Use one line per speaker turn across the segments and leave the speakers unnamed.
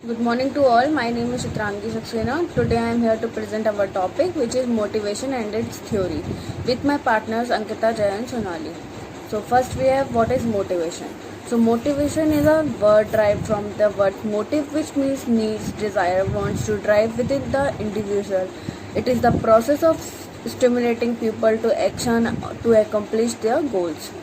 Good morning to all. My name is Chitrangi Saxena. Today I am here to present our topic, which is motivation and its theory, with my partners Ankita, Jay and Sonali. So first we have what is motivation. So motivation is a word derived from the word motive, which means needs, desire, wants to drive within the individual. It is the process of stimulating people to action to accomplish their goals.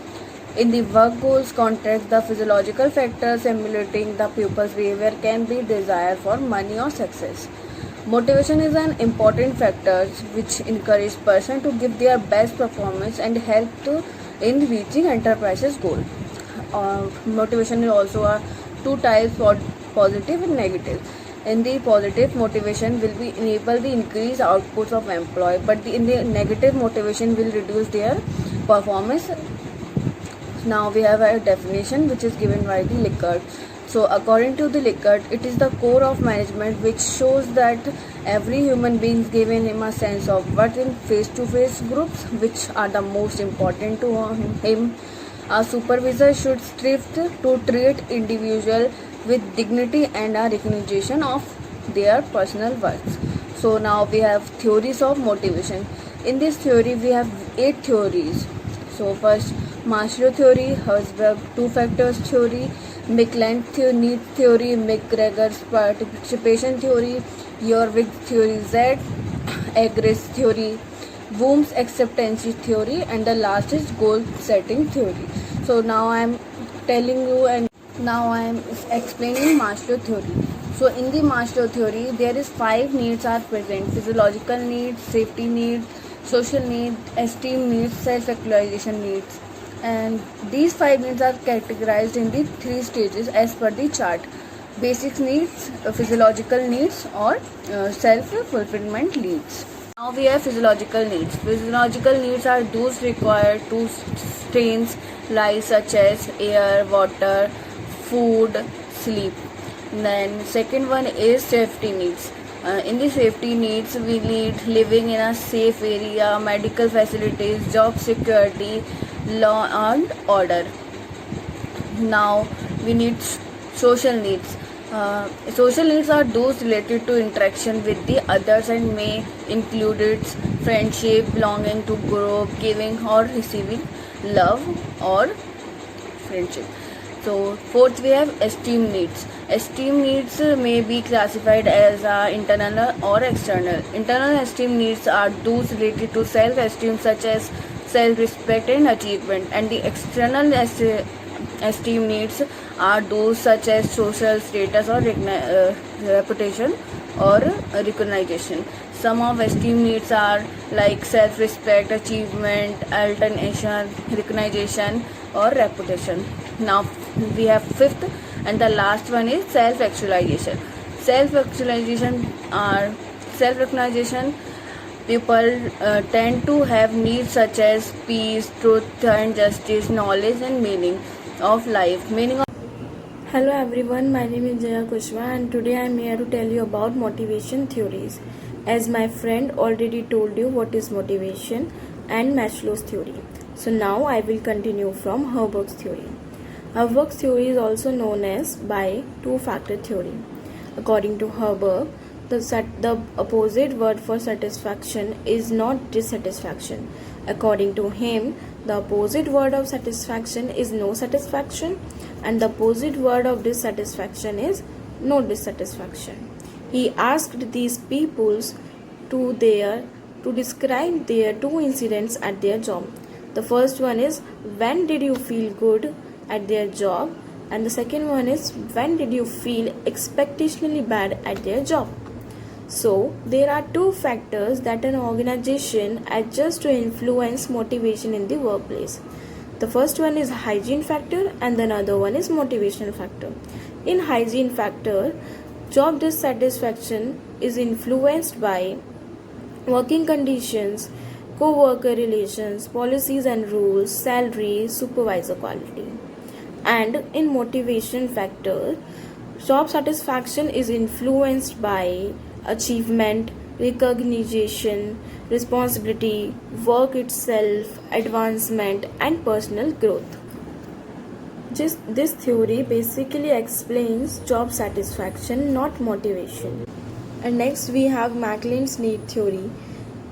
In the work goals context, the physiological factors emulating the pupil's behavior can be desire for money or success. Motivation is an important factor which encourages person to give their best performance and help to in reaching enterprise's goal. Motivation is also a two types, positive and negative. In the positive, motivation will be enable the increased outputs of employee, but in the negative, motivation will reduce their performance. Now we have a definition which is given by the Likert. So according to the Likert, it is the core of management which shows that every human being is given him a sense of what in face-to-face groups which are the most important to him. A supervisor should strive to treat individual with dignity and a recognition of their personal worth. So now we have theories of motivation. In this theory we have 8 theories. So first, Maslow theory, Herzberg two factors theory, McLean need theory, McGregor's participation theory, Jorvik theory Z, Agres theory, Boom's acceptance theory, and the last is goal setting theory. So now I am telling you and now I am explaining Maslow theory. So in the Maslow theory, there is 5 needs are present: physiological needs, safety needs, social needs, esteem needs, self-actualization needs. And these 5 needs are categorized in the 3 stages as per the chart: basic needs, physiological needs, or self-fulfillment needs. Now we have physiological needs. Physiological needs are those required to sustain life, such as air, water, food, sleep. Then second one is safety needs. In the safety needs, we need living in a safe area, medical facilities, job security, law and order. Now we need social needs. Social needs are those related to interaction with the others and may include its friendship, belonging to group, giving or receiving love or friendship. So fourth we have esteem needs. Esteem needs may be classified as internal or external. Internal esteem needs are those related to self-esteem, such as self-respect and achievement, and the external esteem needs are those such as social status or reputation or recognition. Some of esteem needs are like self-respect, achievement, alternation, recognition or reputation. Now we have fifth and the last one is self-actualization. Self-recognition. People tend to have needs such as peace, truth and justice, knowledge and meaning of life.
Hello everyone, my name is Jaya Kushwa and today I am here to tell you about motivation theories. As my friend already told you what is motivation and Maslow's theory. So now I will continue from Herberg's theory. Herberg's theory is also known as by two-factor theory. According to Herberg, the opposite word for satisfaction is not dissatisfaction. According to him, the opposite word of satisfaction is no satisfaction and the opposite word of dissatisfaction is no dissatisfaction. He asked these peoples to describe their 2 incidents at their job. The first one is when did you feel good at their job, and the second one is when did you feel expectationally bad at their job. So there are 2 factors that an organization adjusts to influence motivation in the workplace. The first one is hygiene factor and the other one is motivational factor. In hygiene factor, job dissatisfaction is influenced by working conditions, co-worker relations, policies and rules, salary, supervisor quality. And in motivation factor, job satisfaction is influenced by achievement, recognition, responsibility, work itself, advancement and personal growth. This theory basically explains job satisfaction, not motivation. And next we have Maclean's need theory.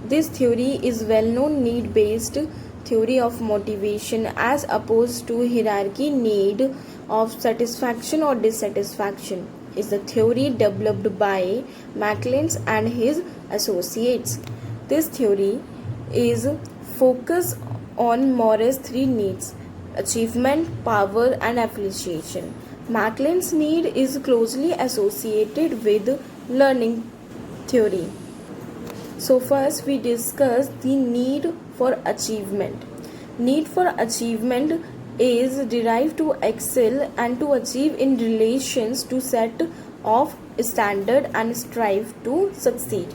This theory is well-known need-based theory of motivation as opposed to hierarchy need of satisfaction or dissatisfaction. Is the theory developed by Maclean's and his associates. This theory is focused on Morris' three needs: achievement, power, and appreciation. Maclean's need is closely associated with learning theory. So first we discuss the need for achievement. Need for achievement is derived to excel and to achieve in relations to set of standard and strive to succeed.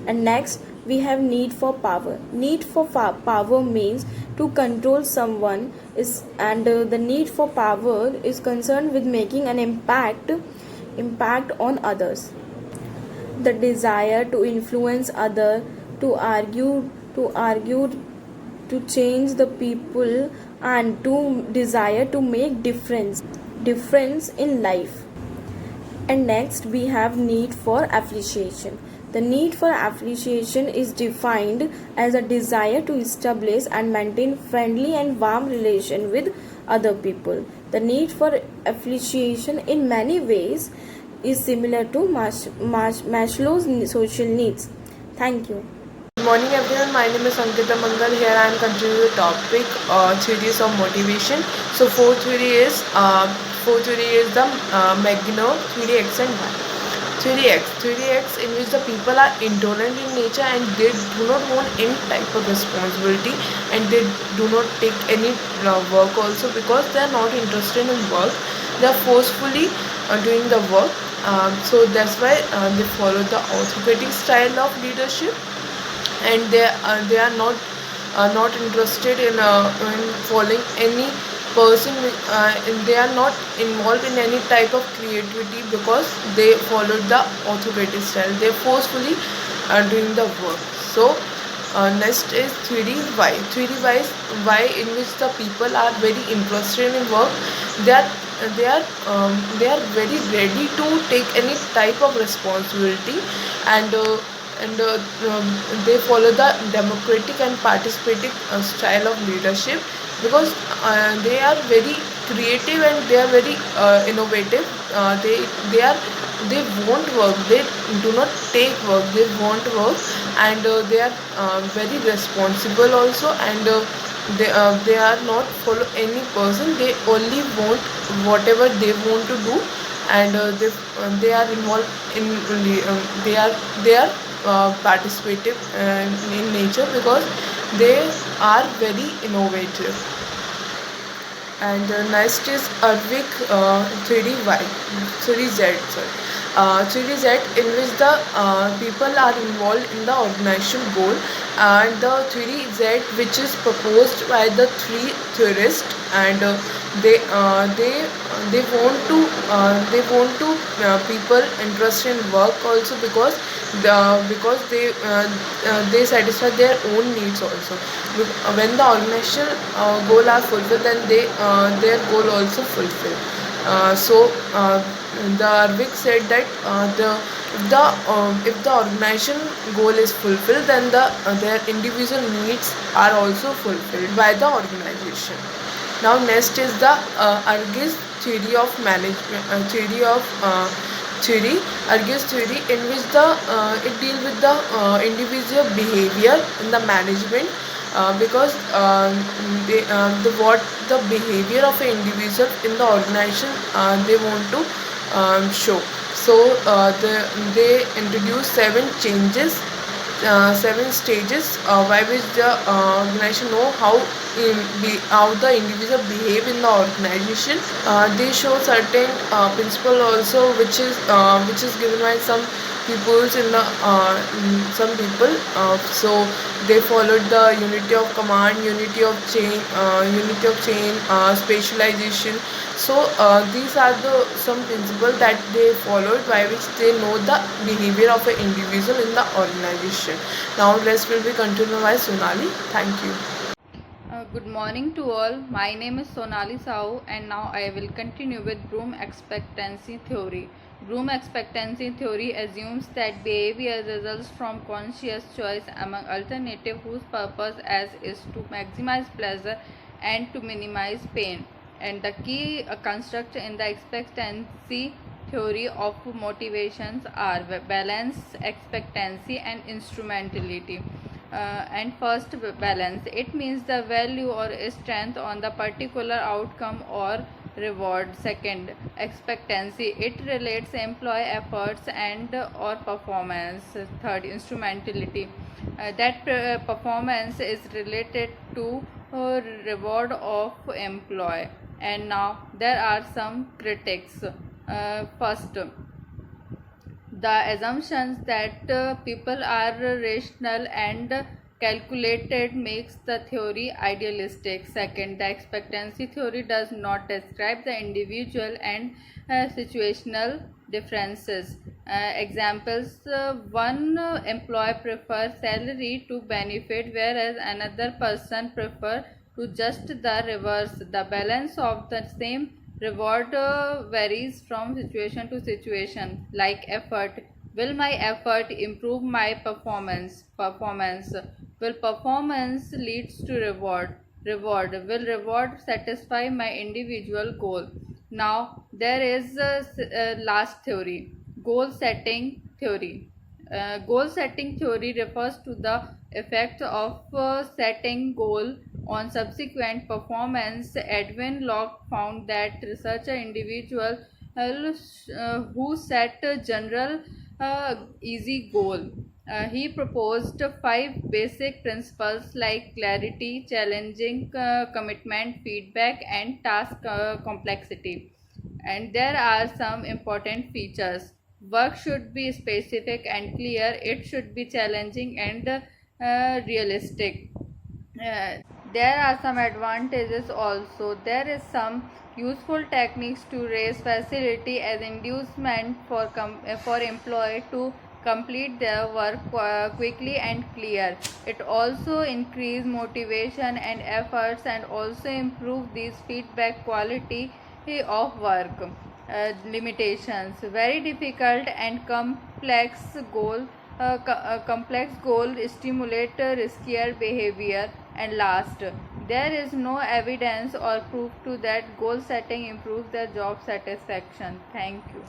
And next we have need for power. Need for power means to control someone is, and the need for power is concerned with making an impact on others. The desire to influence other, to argue, to change the people, and to desire to make difference in life. And next we have need for appreciation. The need for appreciation is defined as a desire to establish and maintain friendly and warm relation with other people. The need for appreciation in many ways is similar to Maslow's social needs. Thank you.
Good morning everyone, my name is Ankita Mangal. Here I am continuing the topic theories of motivation. So fourth theory is the Magno theory X and Y. Theory X in which the people are intolerant in nature and they do not want any type of responsibility and they do not take any work also because they are not interested in work. They are forcefully doing the work. So that's why they follow the autocratic style of leadership, and they are not interested in following any person. They are not involved in any type of creativity because they follow the autocratic style. They forcefully doing the work. So next is theory Y. Theory Y is Y in which the people are very interested in work. They are very ready to take any type of responsibility, and they follow the democratic and participative style of leadership because they are very creative and they are very innovative. They want work. They do not take work. They want work, and they are very responsible also, and they are not follow any person. They only want whatever they want to do, and they are involved in they are participative in nature because they are very innovative. And next is Arvik theory Z. Theory Z in which the people are involved in the organizational goal, and the theory Z which is proposed by the three theorists, and they want to people interested in work also because they satisfy their own needs also. When the organizational goal are fulfilled, then their goal also fulfilled. The Arvik said that if the organization goal is fulfilled, then their individual needs are also fulfilled by the organization. Now next is the Argy's theory of management Argy's theory in which it deals with the individual behavior in the management, because what the behavior of an individual in the organization they want to show. So they introduce 7 stages by which the organization know how the individual behave in the organization. They show certain principle also, which is given by some peoples in the some people. So they followed the unity of command, unity of chain, specialization. So these are some principles that they followed by which they know the behavior of an individual in the organization. Now rest will be continued by Sonali. Thank you.
Good morning to all. My name is Sonali Sahu and now I will continue with Bloom expectancy theory. Bloom expectancy theory assumes that behavior results from conscious choice among alternatives whose purpose is to maximize pleasure and to minimize pain. And the key construct in the expectancy theory of motivations are balance, expectancy and instrumentality. And first, balance, it means the value or strength on the particular outcome or reward. Second, expectancy, it relates employee efforts and or performance. Third, instrumentality, that performance is related to reward of employee. And now there are some critics. First, the assumptions that people are rational and calculated makes the theory idealistic. Second, the expectancy theory does not describe the individual and situational differences. Examples, one employee prefers salary to benefit whereas another person prefer to just the reverse. The balance of the same reward varies from situation to situation. Like effort, will my effort improve my performance? Will performance leads to reward? Will reward satisfy my individual goal? Now there is a last theory, goal setting theory. Goal setting theory refers to the effect of setting goal on subsequent performance. Edwin Locke found that researcher individuals who set a general easy goal. He proposed 5 basic principles like clarity, challenging, commitment, feedback, and task complexity. And there are some important features. Work should be specific and clear, it should be challenging and realistic. There are some advantages also. There is some useful techniques to raise facility as inducement for employee to complete their work quickly and clear. It also increase motivation and efforts and also improve these feedback quality of work. Limitations, very difficult and complex goal stimulate riskier behavior. And last, there is no evidence or proof to that goal setting improves the job satisfaction. Thank you.